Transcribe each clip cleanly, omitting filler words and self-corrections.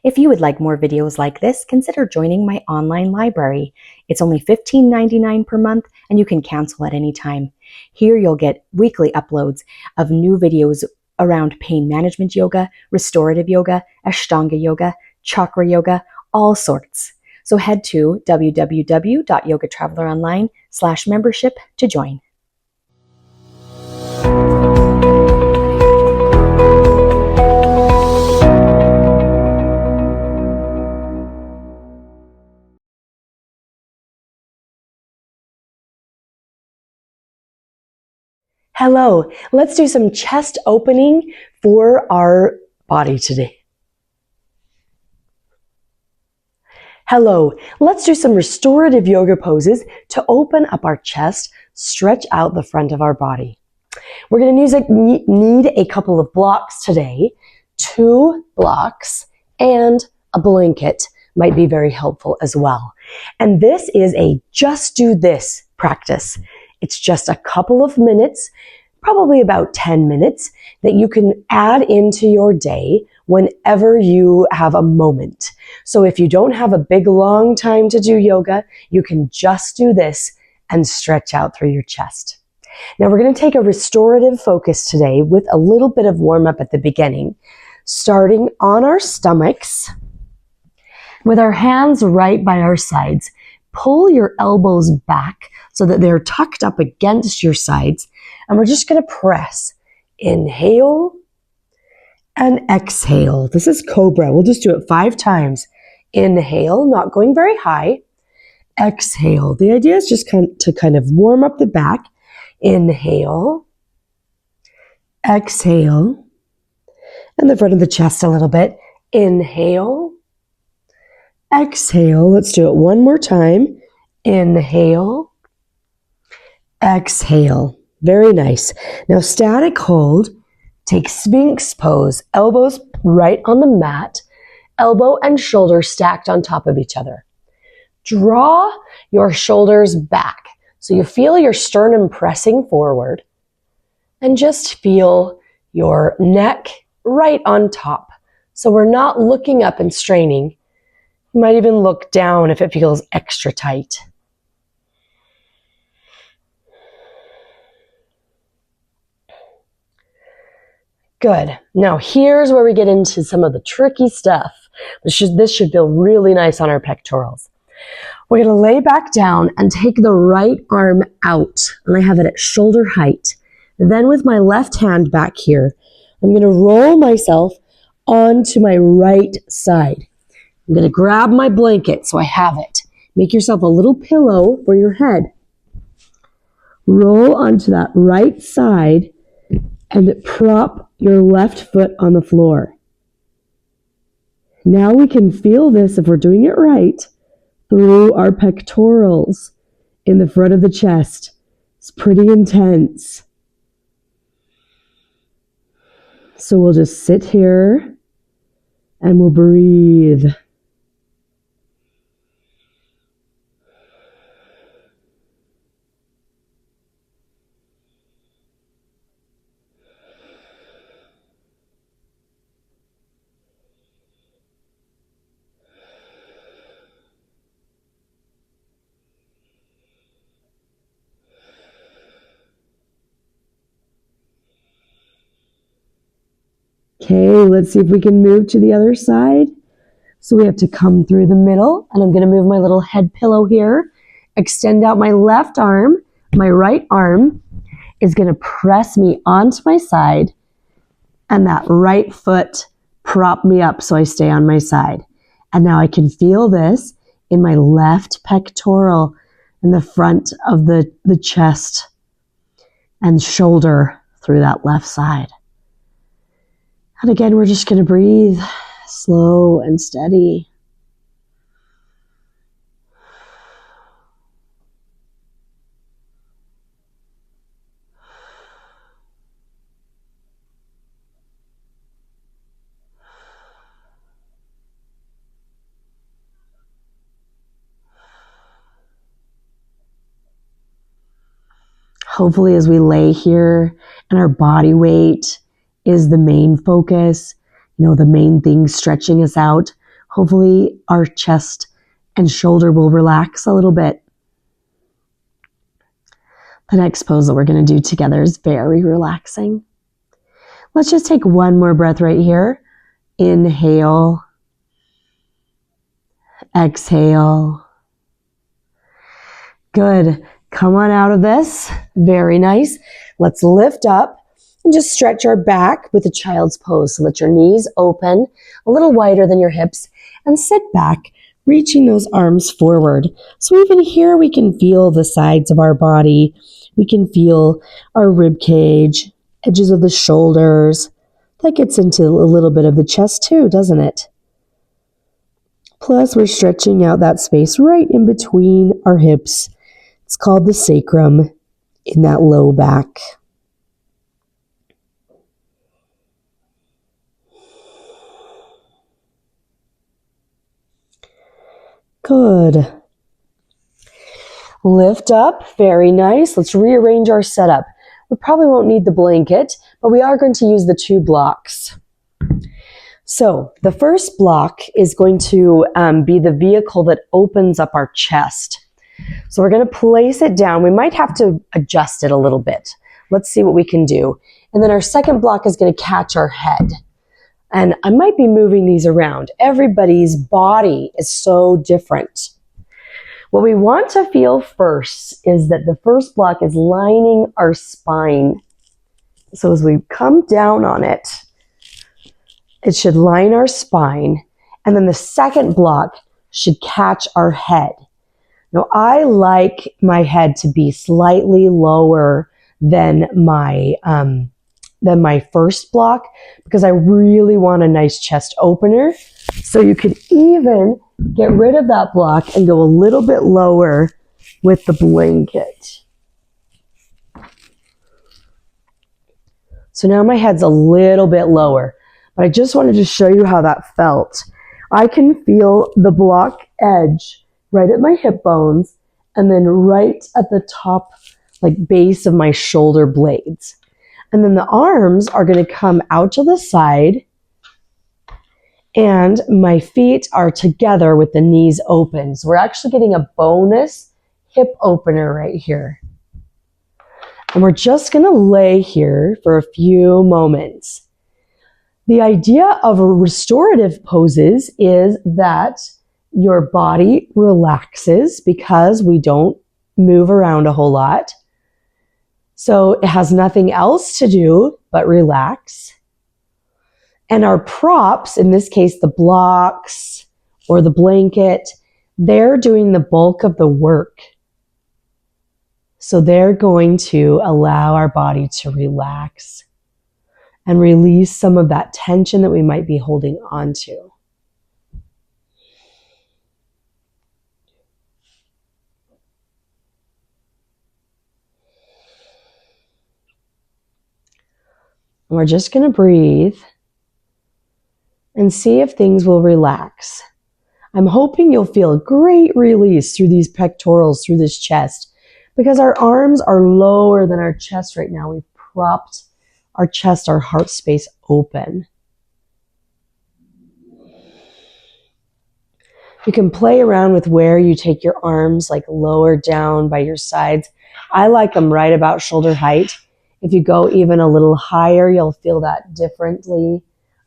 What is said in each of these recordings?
If you would like more videos like this, consider joining my online library. It's only $15.99 per month, and you can cancel at any time. Here you'll get weekly uploads of new videos around pain management yoga, restorative yoga, Ashtanga yoga, chakra yoga, all sorts. So head to www.yogatraveleronline/membership to join. Hello, let's do some chest opening for our body today. Hello, let's do some restorative yoga poses to open up our chest, stretch out the front of our body. We're going to need a couple of blocks today. 2 blocks and a blanket might be very helpful as well. And this is a just do this practice. It's just a couple of minutes, probably about 10 minutes, that you can add into your day whenever you have a moment. So if you don't have a big long time to do yoga, you can just do this and stretch out through your chest. Now we're going to take a restorative focus today with a little bit of warm up at the beginning, starting on our stomachs with our hands right by our sides. Pull your elbows back so that they're tucked up against your sides. And we're just going to press. Inhale and exhale. This is Cobra. We'll just do it 5 times. Inhale, not going very high. Exhale. The idea is just to kind of warm up the back. Inhale. Exhale. And the front of the chest a little bit. Inhale. Exhale. Let's do it one more time. Inhale. Exhale. Very nice. Now static hold. Take Sphinx pose. Elbows right on the mat. Elbow and shoulder stacked on top of each other. Draw your shoulders back so you feel your sternum pressing forward. And just feel your neck right on top. So we're not looking up and straining. You might even look down if it feels extra tight. Good. Now here's where we get into some of the tricky stuff. This should feel really nice on our pectorals. We're going to lay back down and take the right arm out. And I have it at shoulder height. Then with my left hand back here, I'm going to roll myself onto my right side. I'm going to grab my blanket so I have it. Make yourself a little pillow for your head. Roll onto that right side and prop your left foot on the floor. Now we can feel this, if we're doing it right, through our pectorals in the front of the chest. It's pretty intense. So we'll just sit here and we'll breathe. Okay, let's see if we can move to the other side. So we have to come through the middle, and I'm going to move my little head pillow here. Extend out my left arm. My right arm is going to press me onto my side, and that right foot prop me up so I stay on my side. And now I can feel this in my left pectoral in the front of the chest and shoulder through that left side. And again, we're just going to breathe slow and steady. Hopefully, as we lay here and our body weight is the main focus, the main thing stretching us out, Hopefully our chest and shoulder will relax a little bit. The next pose that we're going to do together is very relaxing. Let's just take one more breath right here. Inhale. Exhale. Good. Come on out of this. Very nice. Let's lift up and just stretch our back with a child's pose. So let your knees open, a little wider than your hips, and sit back, reaching those arms forward. So even here we can feel the sides of our body. We can feel our rib cage, edges of the shoulders. That gets into a little bit of the chest too, doesn't it? Plus, we're stretching out that space right in between our hips. It's called the sacrum in that low back. Good. Lift up. Very nice. Let's rearrange our setup. We probably won't need the blanket, but we are going to use the 2 blocks. So the first block is going to be the vehicle that opens up our chest. So we're going to place it down. We might have to adjust it a little bit. Let's see what we can do. And then our second block is going to catch our head. And I might be moving these around. Everybody's body is so different. What we want to feel first is that the first block is lining our spine. So as we come down on it, it should line our spine. And then the second block should catch our head. Now, I like my head to be slightly lower than my first block because I really want a nice chest opener. So you could even get rid of that block and go a little bit lower with the blanket. So now my head's a little bit lower, but I just wanted to show you how that felt. I can feel the block edge right at my hip bones and then right at the top, like base of my shoulder blades. And then the arms are going to come out to the side and my feet are together with the knees open. So we're actually getting a bonus hip opener right here. And we're just going to lay here for a few moments. The idea of restorative poses is that your body relaxes because we don't move around a whole lot. So it has nothing else to do but relax. And our props, in this case, the blocks or the blanket, they're doing the bulk of the work. So they're going to allow our body to relax and release some of that tension that we might be holding on to. We're just going to breathe and see if things will relax. I'm hoping you'll feel a great release through these pectorals, through this chest, because our arms are lower than our chest right now. We've propped our chest, our heart space open. You can play around with where you take your arms, like lower down by your sides. I like them right about shoulder height. If you go even a little higher, you'll feel that differently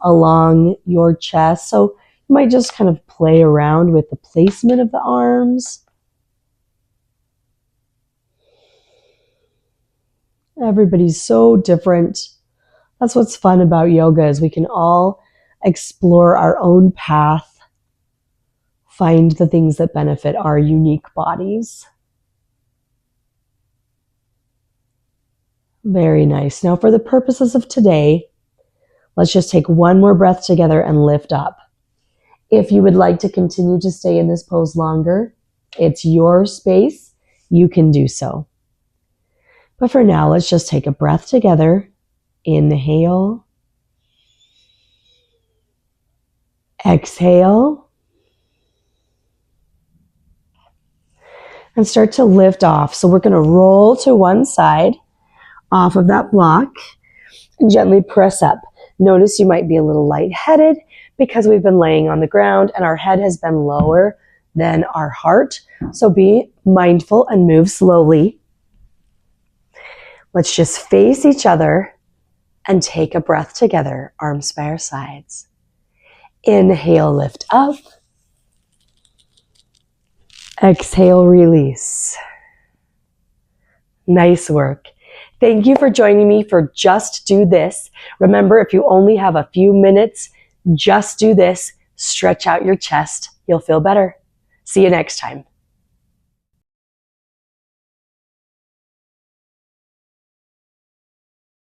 along your chest. So you might just kind of play around with the placement of the arms. Everybody's so different. That's what's fun about yoga, is we can all explore our own path, find the things that benefit our unique bodies. Very nice. Now for the purposes of today, let's just take one more breath together and lift up. If you would like to continue to stay in this pose longer, it's your space. You can do so. But for now, let's just take a breath together. Inhale. Exhale. And start to lift off. So we're going to roll to one side off of that block and gently press up. Notice you might be a little lightheaded because we've been laying on the ground and our head has been lower than our heart. So be mindful and move slowly. Let's just face each other and take a breath together, arms by our sides. Inhale, lift up. Exhale, release. Nice work. Thank you for joining me for Just Do This. Remember, if you only have a few minutes, just do this. Stretch out your chest. You'll feel better. See you next time.